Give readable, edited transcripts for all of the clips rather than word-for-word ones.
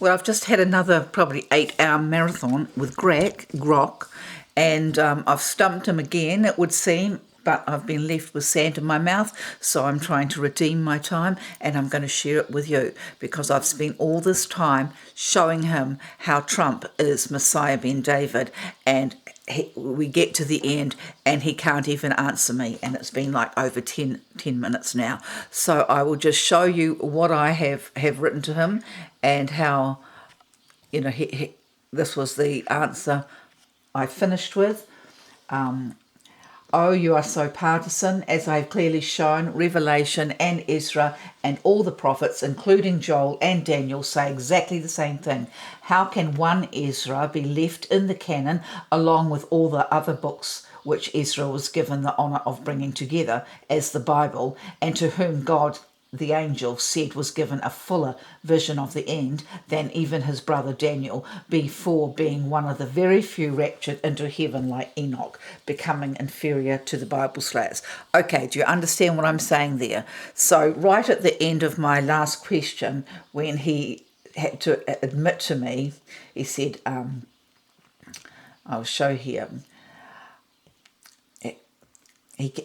Well, I've just had another probably 8-hour marathon with Grok, and I've stumped him again, it would seem, but I've been left with sand in my mouth, so I'm trying to redeem my time, and I'm going to share it with you because I've spent all this time showing him how Trump is Messiah Ben David, and we get to the end and he can't even answer me, and it's been like over 10 minutes now. So I will just show you what I have written to him and how, this was the answer I finished with. Oh, you are so partisan, as I have clearly shown. Revelation and Ezra and all the prophets, including Joel and Daniel, say exactly the same thing. How can one Ezra be left in the canon along with all the other books which Ezra was given the honour of bringing together as the Bible, and to whom God the angel said was given a fuller vision of the end than even his brother Daniel, before being one of the very few raptured into heaven like Enoch, becoming inferior to the Bible slayers? Okay, do you understand what I'm saying there? So right at the end of my last question, when he had to admit to me, he said, I'll show here.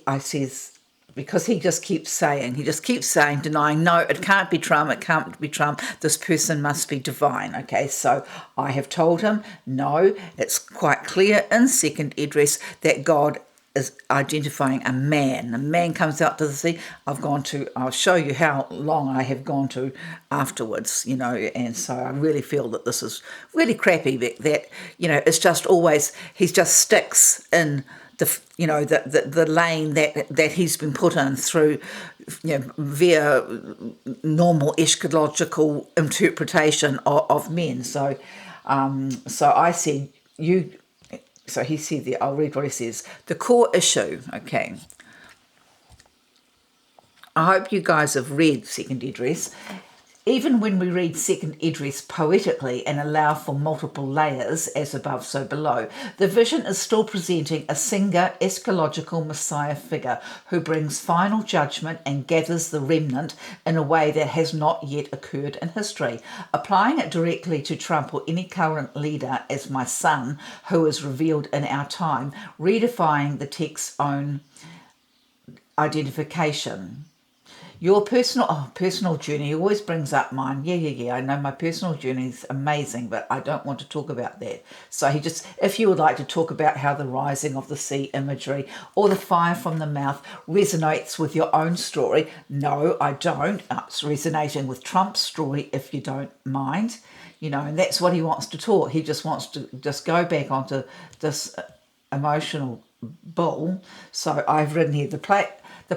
I says, because he just keeps saying, denying, no, it can't be Trump, this person must be divine. Okay, so I have told him, no, it's quite clear in second Esdras that God is identifying a man. The man comes out to the sea. I'll show you how long I have gone to afterwards, and so I really feel that this is really crappy, that it's just always, he just sticks in the lane that he's been put in through, via normal eschatological interpretation of men. So I said, so he said there, I'll read what he says. The core issue, okay. I hope you guys have read Second Esdras. Even when we read Second Esdras poetically and allow for multiple layers, as above so below, the vision is still presenting a singular eschatological Messiah figure who brings final judgment and gathers the remnant in a way that has not yet occurred in history. Applying it directly to Trump or any current leader as my son, who is revealed in our time, redefining the text's own identification. Your personal journey always brings up mine. Yeah. I know my personal journey is amazing, but I don't want to talk about that. So if you would like to talk about how the rising of the sea imagery or the fire from the mouth resonates with your own story. No, I don't. It's resonating with Trump's story, if you don't mind. And that's what he wants to talk. He just wants to just go back onto this emotional bull. So I've written here the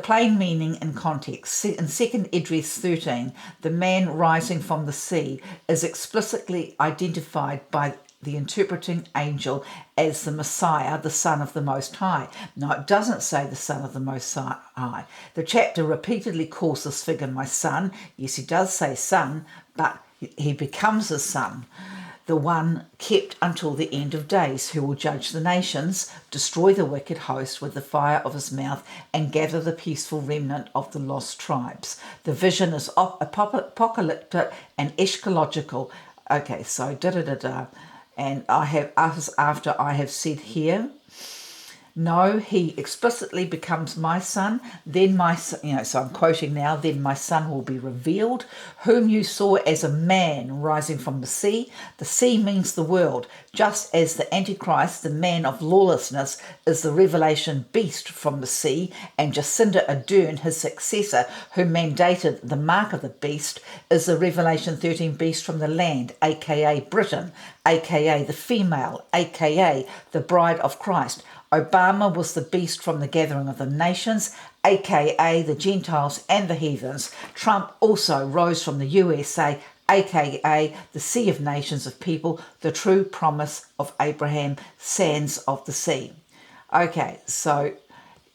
plain meaning and context. In 2 Esdras 13, the man rising from the sea is explicitly identified by the interpreting angel as the Messiah, the Son of the Most High. No, it doesn't say the Son of the Most High. The chapter repeatedly calls this figure my son. Yes, he does say son, but he becomes a son, the one kept until the end of days, who will judge the nations, destroy the wicked host with the fire of his mouth, and gather the peaceful remnant of the lost tribes. The vision is apocalyptic and eschatological. Okay, so and after I have said here, no, he explicitly becomes my son. Then my son, so I'm quoting now, then my son will be revealed, whom you saw as a man rising from the sea. The sea means the world, just as the Antichrist, the man of lawlessness, is the revelation beast from the sea, and Jacinda Ardern, his successor, who mandated the mark of the beast, is the Revelation 13 beast from the land, aka Britain, aka the female, aka the bride of Christ. Obama was the beast from the gathering of the nations, aka the Gentiles and the heathens. Trump also rose from the USA, aka the sea of nations of people, the true promise of Abraham, sands of the sea. Okay, so,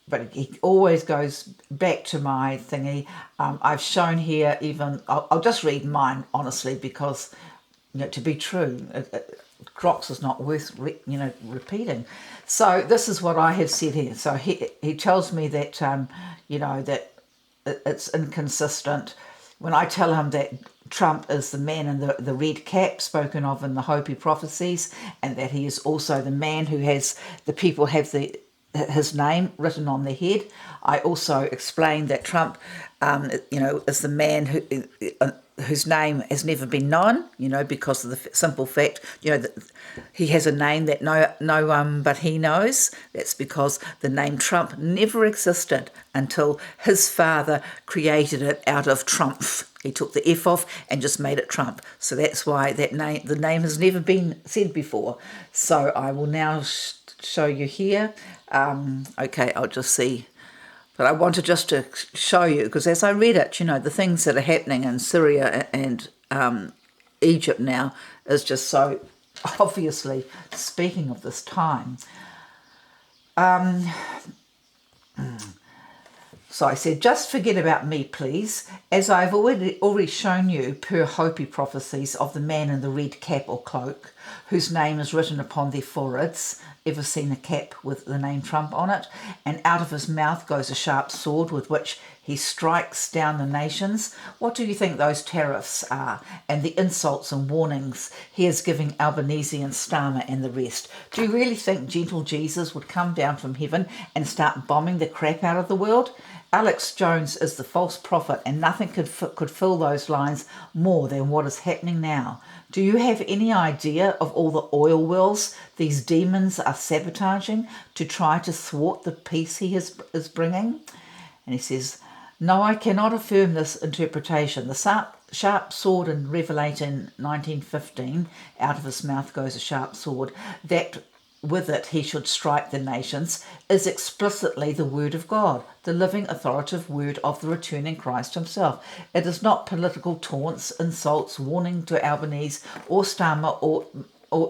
but he always goes back to my thingy. I've shown here even, I'll just read mine, honestly, because, to be true, Crocs is not worth repeating. So this is what I have said here. So he tells me that that it's inconsistent. when I tell him that Trump is the man in the red cap spoken of in the Hopi prophecies, and that he is also the man who has the people have his name written on their head. I also explained that Trump, is the man whose name has never been known, because of the simple fact, that he has a name that no one but he knows. That's because the name Trump never existed until his father created it out of Trump. He took the F off and just made it Trump. So that's why the name has never been said before. So I will now show you here. Okay, I'll just see. But I wanted just to show you, because as I read it, the things that are happening in Syria and Egypt now is just so obviously speaking of this time. So I said, just forget about me, please, as I've already shown you per Hopi prophecies of the man in the red cap or cloak, whose name is written upon their foreheads. Ever seen a cap with the name Trump on it? And out of his mouth goes a sharp sword with which he strikes down the nations. What do you think those tariffs are, and the insults and warnings he is giving Albanese and Starmer and the rest? Do you really think gentle Jesus would come down from heaven and start bombing the crap out of the world? Alex Jones is the false prophet, and nothing could fill those lines more than what is happening now. Do you have any idea of all the oil wells these demons are sabotaging to try to thwart the peace he is bringing? And he says, no, I cannot affirm this interpretation. The sharp sword in Revelation 19:15, out of his mouth goes a sharp sword, that with it he should strike the nations, is explicitly the word of God, the living authoritative word of the returning Christ himself. It is not political taunts, insults, warning to Albanese or Starmer or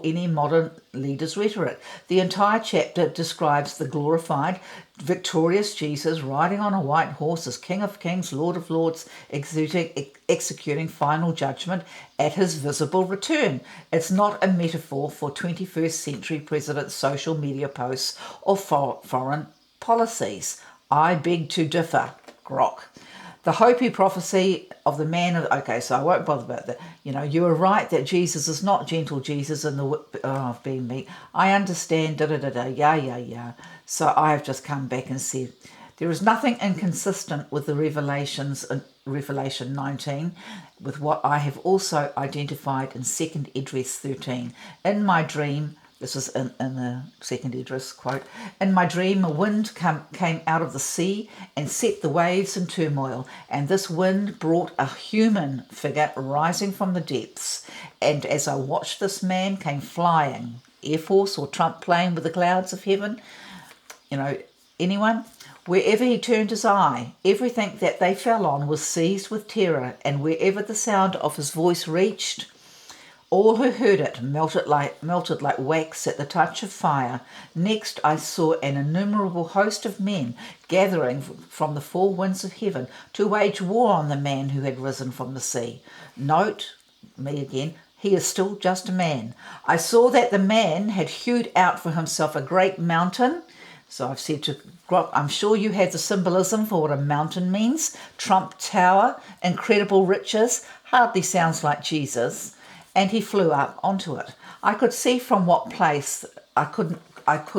any modern leader's rhetoric. The entire chapter describes the glorified, victorious Jesus riding on a white horse as King of Kings, Lord of Lords, executing final judgment at his visible return. It's not a metaphor for 21st century presidents' social media posts or foreign policies. I beg to differ. Grok. The Hopi prophecy of the man of... Okay, so I won't bother about that. You are right that Jesus is not gentle Jesus in the being meek. I understand, yeah. So I have just come back and said, there is nothing inconsistent with the revelations in Revelation 19, with what I have also identified in 2 Esdras 13. In my dream... This is in the 2 Esdras quote. In my dream, a wind came out of the sea and set the waves in turmoil. And this wind brought a human figure rising from the depths. And as I watched, this man came flying. Air Force or Trump plane with the clouds of heaven. Anyone? Wherever he turned his eye, everything that they fell on was seized with terror. And wherever the sound of his voice reached, all who heard it melted like wax at the touch of fire. Next I saw an innumerable host of men gathering from the four winds of heaven to wage war on the man who had risen from the sea. Note, me again, he is still just a man. I saw that the man had hewed out for himself a great mountain. So I've said to Grok, I'm sure you have the symbolism for what a mountain means. Trump Tower, incredible riches, hardly sounds like Jesus. And he flew up onto it. I could see from what place, I could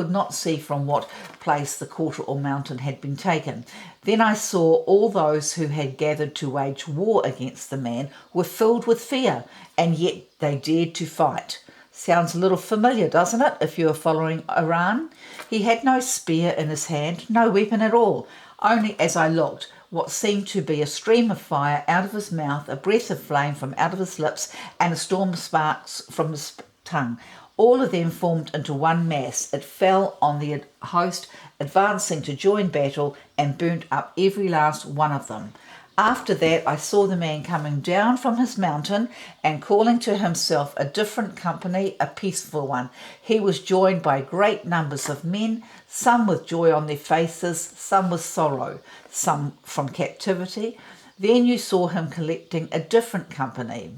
not see from what place the quarter or mountain had been taken. Then I saw all those who had gathered to wage war against the man were filled with fear, and yet they dared to fight. Sounds a little familiar, doesn't it, if you are following Iran? He had no spear in his hand, no weapon at all. Only as I looked, what seemed to be a stream of fire out of his mouth, a breath of flame from out of his lips, and a storm of sparks from his tongue. All of them formed into one mass. It fell on the host, advancing to join battle, and burnt up every last one of them. After that, I saw the man coming down from his mountain and calling to himself a different company, a peaceful one. He was joined by great numbers of men, some with joy on their faces, some with sorrow, some from captivity. Then you saw him collecting a different company,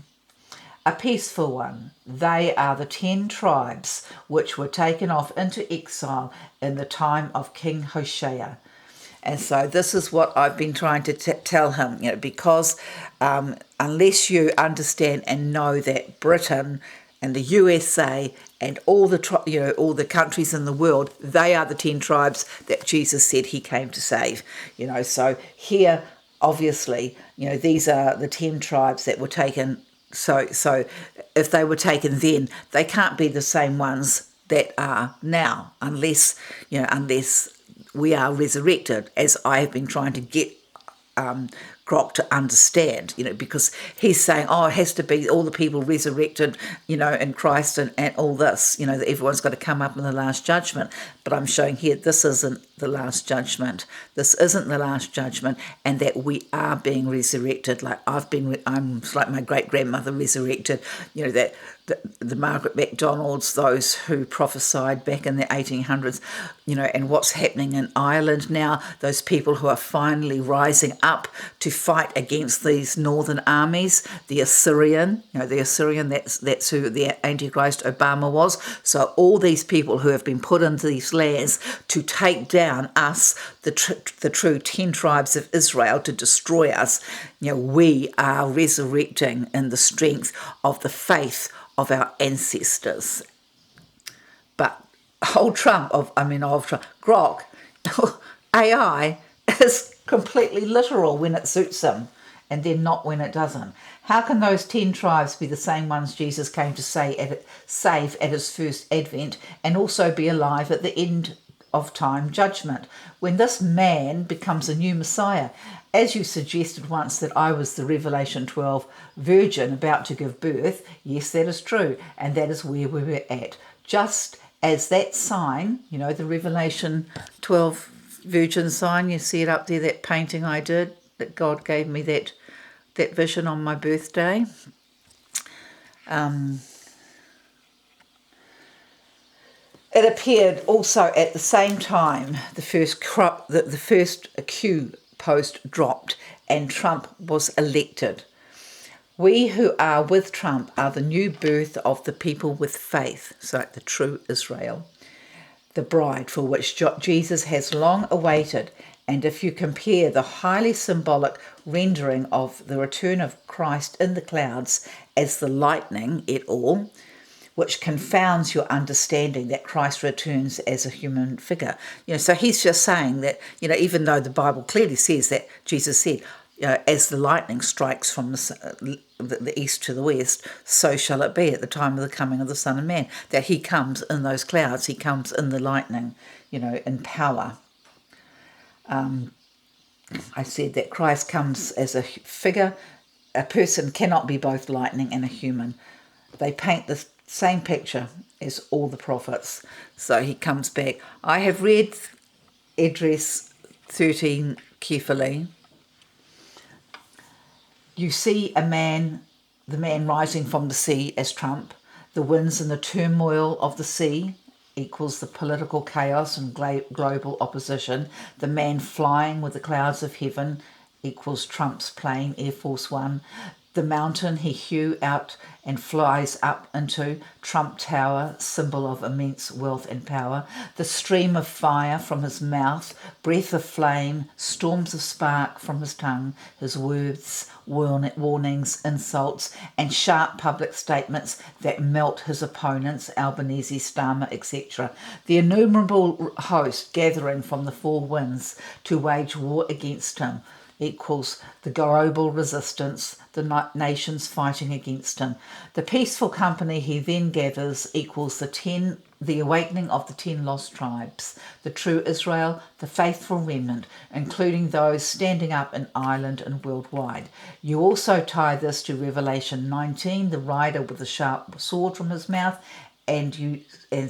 a peaceful one. They are the 10 tribes which were taken off into exile in the time of King Hoshea. And so this is what I've been trying to tell him, because unless you understand and know that Britain and the USA and all the all the countries in the world, they are the 10 tribes that Jesus said he came to save. So here, obviously, these are the 10 tribes that were taken. So if they were taken then, they can't be the same ones that are now, unless we are resurrected, as I have been trying to get Grok to understand, because he's saying, it has to be all the people resurrected, in Christ and all this, that everyone's got to come up in the last judgment. But I'm showing here this isn't the last judgment. This isn't the last judgment, and that we are being resurrected. Like I'm like my great grandmother resurrected, that the Margaret MacDonalds, those who prophesied back in the 1800s, and what's happening in Ireland now, those people who are finally rising up to fight against these northern armies, the Assyrian, that's who the Antichrist Obama was. So all these people who have been put into these lands to take down us, the true 10 tribes of Israel, to destroy us, we are resurrecting in the strength of the faith of our ancestors. But Grok, AI is completely literal when it suits him, and then not when it doesn't. How can those 10 tribes be the same ones Jesus came to save at his first advent, and also be alive at the end of time judgment, when this man becomes a new Messiah? As you suggested once that I was the Revelation 12 virgin about to give birth, yes, that is true, and that is where we were at. Just as that sign, the Revelation 12 virgin sign, you see it up there, that painting I did, that God gave me that vision on my birthday. It appeared also at the same time the first Q post dropped and Trump was elected. We who are with Trump are the new birth of the people with faith, so the true Israel, the bride for which Jesus has long awaited. And if you compare the highly symbolic rendering of the return of Christ in the clouds as the lightning et al., which confounds your understanding that Christ returns as a human figure. So he's just saying that, even though the Bible clearly says that Jesus said, as the lightning strikes from the east to the west, so shall it be at the time of the coming of the Son of Man, that he comes in those clouds, he comes in the lightning, in power. I said that Christ comes as a figure. A person cannot be both lightning and a human. They paint the same picture as all the prophets. So he comes back. I have read Address 13 carefully. You see the man rising from the sea as Trump. The winds and the turmoil of the sea equals the political chaos and global opposition. The man flying with the clouds of heaven equals Trump's plane, Air Force One. The mountain he hew out and flies up into, Trump Tower, symbol of immense wealth and power. The stream of fire from his mouth, breath of flame, storms of spark from his tongue, his words, warnings, insults, and sharp public statements that melt his opponents, Albanese, Starmer, etc. The innumerable host gathering from the four winds to wage war against him equals the global resistance, the nations fighting against him. The peaceful company he then gathers equals the awakening of the 10 lost tribes, the true Israel, the faithful remnant, including those standing up in Ireland and worldwide. You also tie this to Revelation 19, the rider with a sharp sword from his mouth, and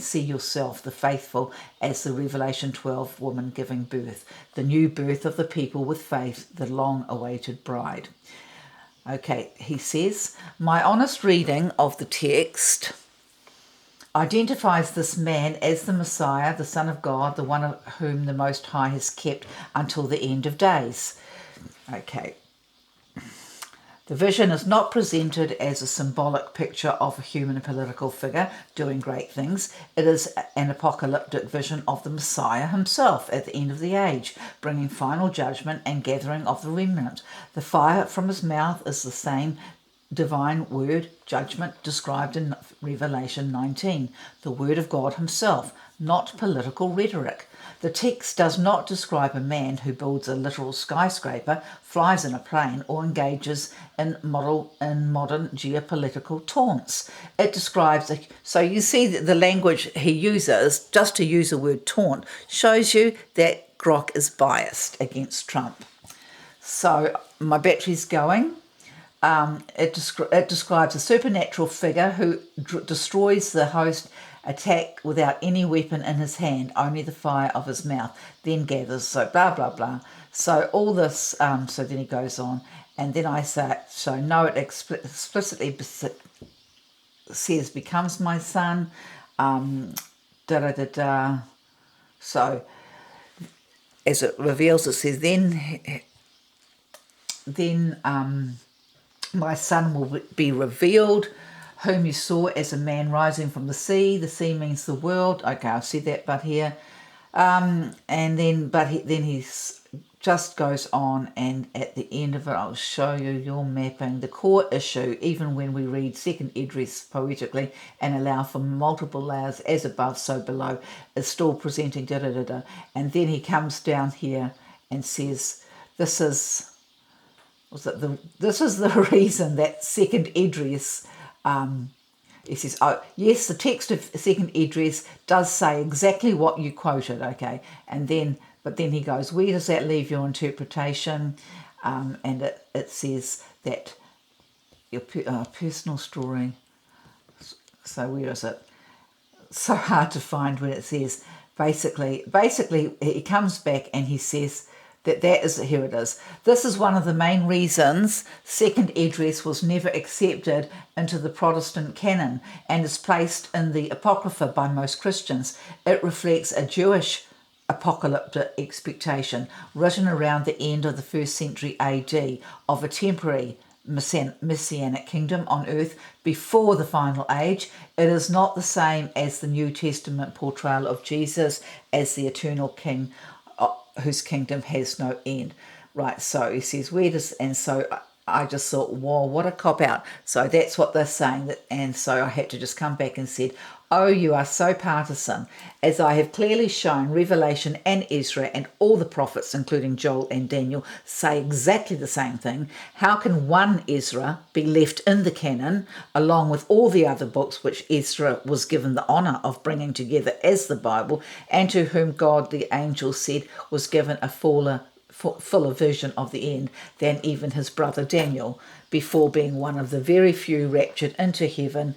see yourself, the faithful, as the Revelation 12 woman giving birth, the new birth of the people with faith, the long-awaited bride. Okay, he says, my honest reading of the text identifies this man as the Messiah, the Son of God, the one of whom the Most High has kept until the end of days. Okay. The vision is not presented as a symbolic picture of a human political figure doing great things. It is an apocalyptic vision of the Messiah himself at the end of the age, bringing final judgment and gathering of the remnant. The fire from his mouth is the same divine word, judgment, described in Revelation 19, the word of God himself, not political rhetoric. The text does not describe a man who builds a literal skyscraper, flies in a plane, or engages in modern geopolitical taunts. It describes, so you see that the language he uses, just to use the word taunt, shows you that Grok is biased against Trump. So my battery's going. It describes a supernatural figure who destroys the host attack without any weapon in his hand, only the fire of his mouth, then gathers, so blah, blah, blah. So all this, so then he goes on, and then I say, so no, it explicitly says becomes my son, da-da-da-da. So as it reveals, it says, then my son will be revealed, whom you saw as a man rising from the sea. The sea means the world. Okay, I'll see that, but here, and then, then he just goes on, and at the end of it, I'll show you your mapping. The core issue, even when we read second Idris poetically and allow for multiple layers, as above, so below, is still presenting da da da da. And then he comes down here and says, "This is." This is the reason that second Idris, he says, oh, yes, the text of second Idris does say exactly what you quoted, okay, and then, but then he goes, where does that leave your interpretation? And it says that your personal story, so where is it? So hard to find when it says, basically, he comes back and he says, that is, here it is. This is one of the main reasons second Idris was never accepted into the Protestant canon and is placed in the Apocrypha by most Christians. It reflects a Jewish apocalyptic expectation written around the end of the 1st century AD of a temporary messianic kingdom on earth before the final age. It is not the same as the New Testament portrayal of Jesus as the eternal king whose kingdom has no end. Right, so he says, where does, and so I just thought, wow, what a cop-out. So that's what they're saying, and so I had to just come back and said, oh, you are so partisan. As I have clearly shown, Revelation and Ezra and all the prophets, including Joel and Daniel, say exactly the same thing. How can one Ezra be left in the canon, along with all the other books which Ezra was given the honour of bringing together as the Bible, and to whom God the angel said was given a fuller vision of the end than even his brother Daniel, before being one of the very few raptured into heaven,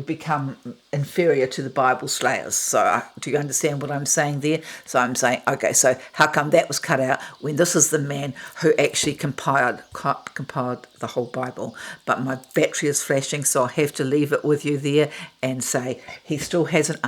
become inferior to the Bible slayers. So do you understand what I'm saying there? So I'm saying, okay, so how come that was cut out when this is the man who actually compiled the whole Bible? But my battery is flashing, so I have to leave it with you there and say he still hasn't